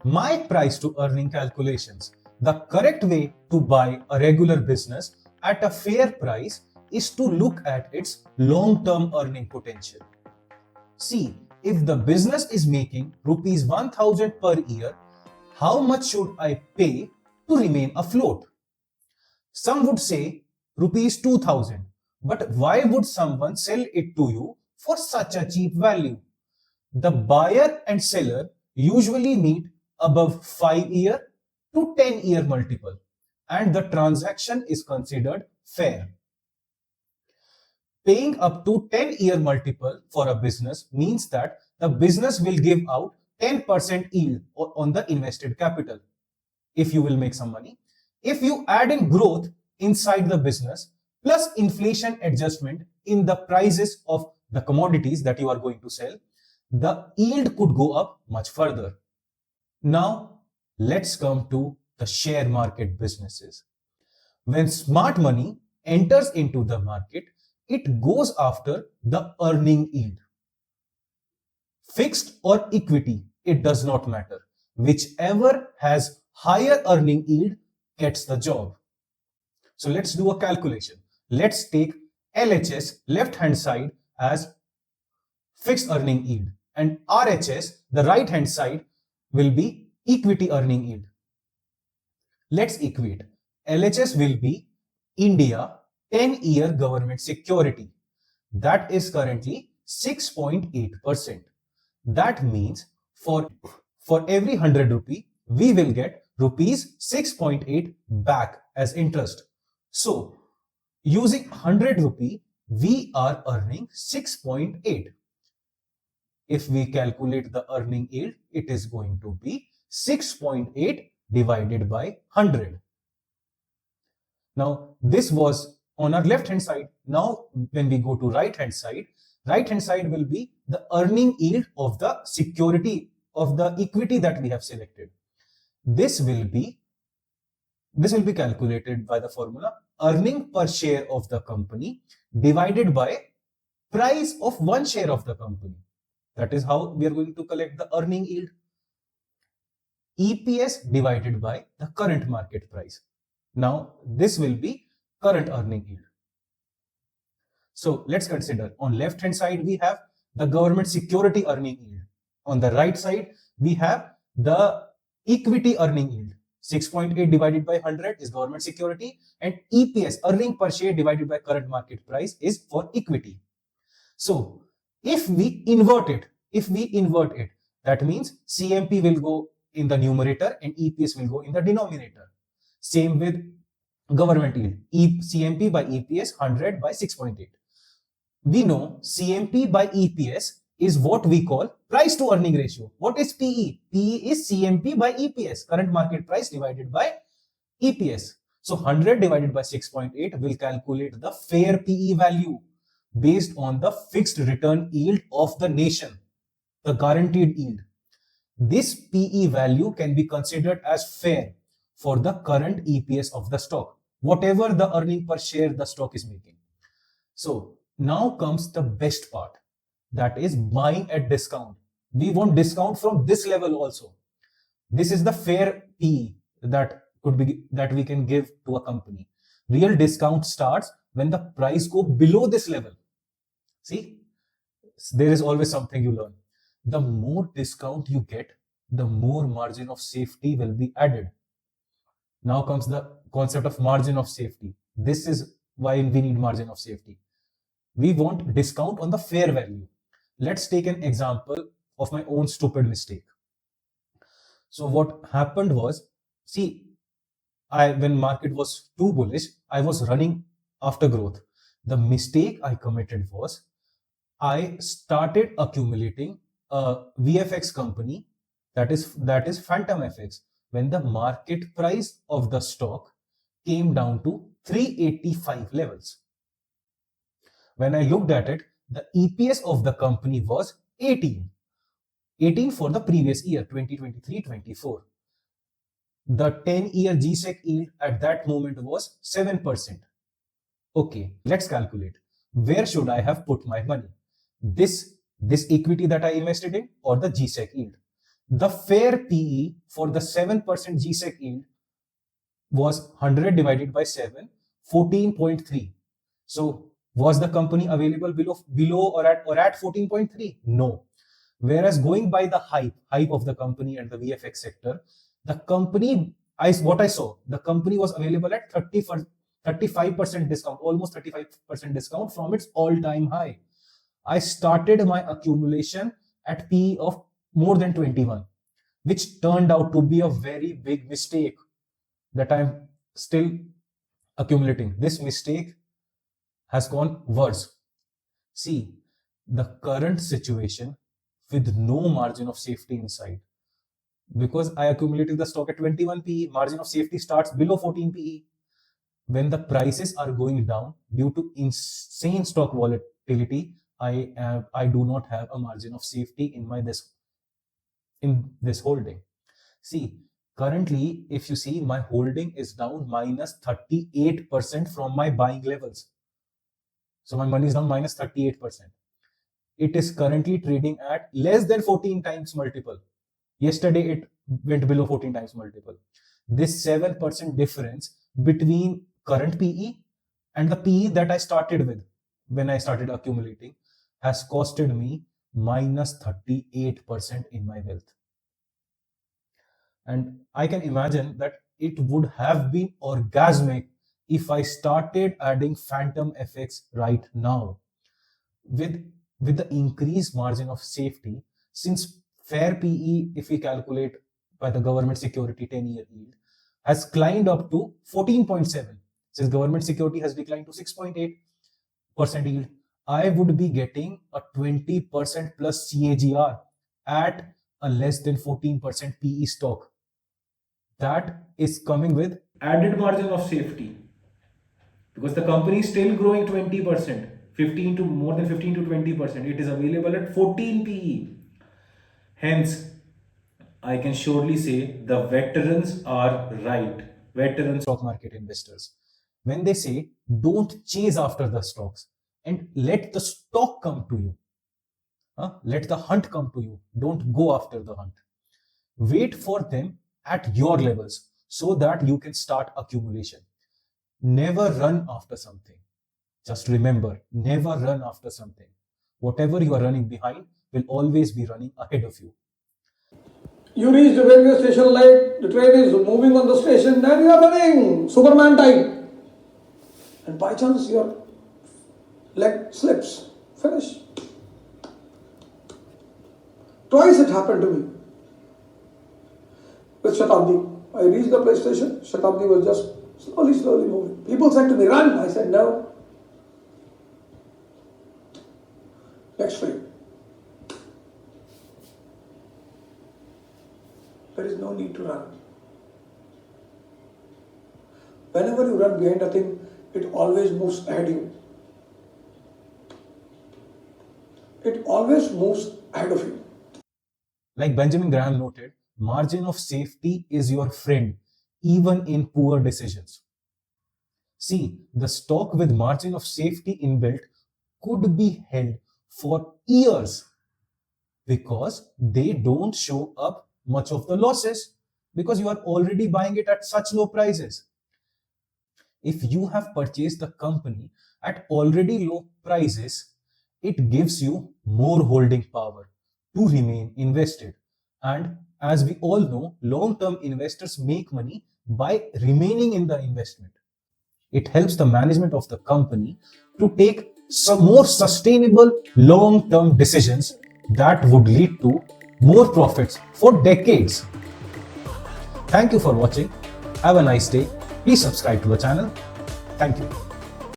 My price to earning calculations. The correct way to buy a regular business at a fair price is to look at its long term earning potential. See, if the business is making rupees 1000 per year, how much should I pay to remain afloat? Some would say rupees 2000, but why would someone sell it to you for such a cheap value? The buyer and seller usually meet above 5-year to 10-year multiple, and the transaction is considered fair. Paying up to 10-year multiple for a business means that the business will give out 10% yield on the invested capital if you will make some money. If you add in growth inside the business plus inflation adjustment in the prices of the commodities that you are going to sell, the yield could go up much further. Now, let's come to the share market businesses. When smart money enters into the market, it goes after the earning yield. Fixed or equity, it does not matter. Whichever has higher earning yield gets the job. So let's do a calculation. Let's take LHS left hand side as fixed earning yield and RHS the right hand side will be equity earning yield. Let's equate. LHS will be India 10-year government security. That is currently 6.8%. That means for every 100 rupee, we will get rupees 6.8 back as interest. So, using 100 rupee, we are earning 6.8. If we calculate the earning yield, it is going to be 6.8 divided by 100. Now, this was on our left hand side. Now, when we go to right hand side will be the earning yield of the security of the equity that we have selected. This will be calculated by the formula earning per share of the company divided by price of one share of the company. That is how we are going to collect the earning yield. EPS divided by the current market price. Now, this will be current earning yield. So, let's consider on left hand side we have the government security earning yield. On the right side, we have the equity earning yield. 6.8 divided by 100 is government security and EPS earning per share divided by current market price is for equity. So, if we invert it, that means CMP will go in the numerator and EPS will go in the denominator. Same with government yield. CMP by EPS 100 by 6.8. We know CMP by EPS is what we call price to earning ratio. What is PE? PE is CMP by EPS, current market price divided by EPS. So 100 divided by 6.8 will calculate the fair PE value based on the fixed return yield of the nation, the guaranteed yield. This PE value can be considered as fair for the current EPS of the stock, whatever the earning per share the stock is making. So now comes the best part, that is buying at discount. We want discount from this level also. This is the fair PE that we can give to a company. Real discount starts when the price go below this level. See, there is always something you learn. The more discount you get, the more margin of safety will be added. Now comes the concept of margin of safety. This is why we need margin of safety. We want discount on the fair value. Let's take an example of my own stupid mistake. So what happened was, see, when market was too bullish, I was running after growth. The mistake I committed was I started accumulating a VFX company, that is Phantom FX, when the market price of the stock came down to 385 levels. When I looked at it, the EPS of the company was 18 for the previous year, 2023-24. The 10-year GSEC yield at that moment was 7%. Okay, let's calculate. Where should I have put my money? This equity that I invested in or the GSEC yield? the fair PE for the 7% GSEC yield was 100 divided by 7, 14.3. So was the company available below or at 14.3? No. Whereas going by the hype of the company and the VFX sector, the company, what I saw, the company was available at 35% discount, almost 35% discount from its all-time high. I started my accumulation at PE of more than 21, which turned out to be a very big mistake that I'm still accumulating. This mistake has gone worse. See, the current situation with no margin of safety inside, because I accumulated the stock at 21 PE, margin of safety starts below 14 PE. When the prices are going down due to insane stock volatility, I do not have a margin of safety in this holding. See, currently, if you see, my holding is down minus 38% from my buying levels. So my money is down minus 38%. It is currently trading at less than 14 times multiple. Yesterday, it went below 14 times multiple. This 7% difference between current PE and the PE that I started with when I started accumulating has costed me minus 38% in my wealth. And I can imagine that it would have been orgasmic if I started adding phantom FX right now. With the increased margin of safety, since fair PE, if we calculate by the government security 10-year yield, has climbed up to 14.7. Since government security has declined to 6.8% yield, I would be getting a 20% plus CAGR at a less than 14% PE stock. That is coming with added margin of safety, because the company is still growing 20%, 15 to more than 15 to 20%. It is available at 14 PE. Hence, I can surely say the veterans are right. Veteran stock market investors, when they say don't chase after the stocks and let the stock come to you. Let the hunt come to you. Don't go after the hunt. Wait for them at your levels so that you can start accumulation. Never run after something. Just remember, never run after something. Whatever you are running behind will always be running ahead of you. You reach the railway station late, the train is moving on the station, and you are running Superman type. And by chance your leg slips. Finish. Twice it happened to me. With Shatabdi. I reached the place station, Shatabdi was just slowly moving. People said to me, run. I said, no. Next train. There is no need to run. Whenever you run behind a thing, it always moves ahead of you. It always moves ahead of you. Like Benjamin Graham noted, margin of safety is your friend, even in poor decisions. See, the stock with margin of safety inbuilt could be held for years because they don't show up much of the losses because you are already buying it at such low prices. If you have purchased the company at already low prices, it gives you more holding power to remain invested. And as we all know, long-term investors make money by remaining in the investment. It helps the management of the company to take some more sustainable long-term decisions that would lead to more profits for decades. Thank you for watching. Have a nice day. Please subscribe to the channel. Thank you.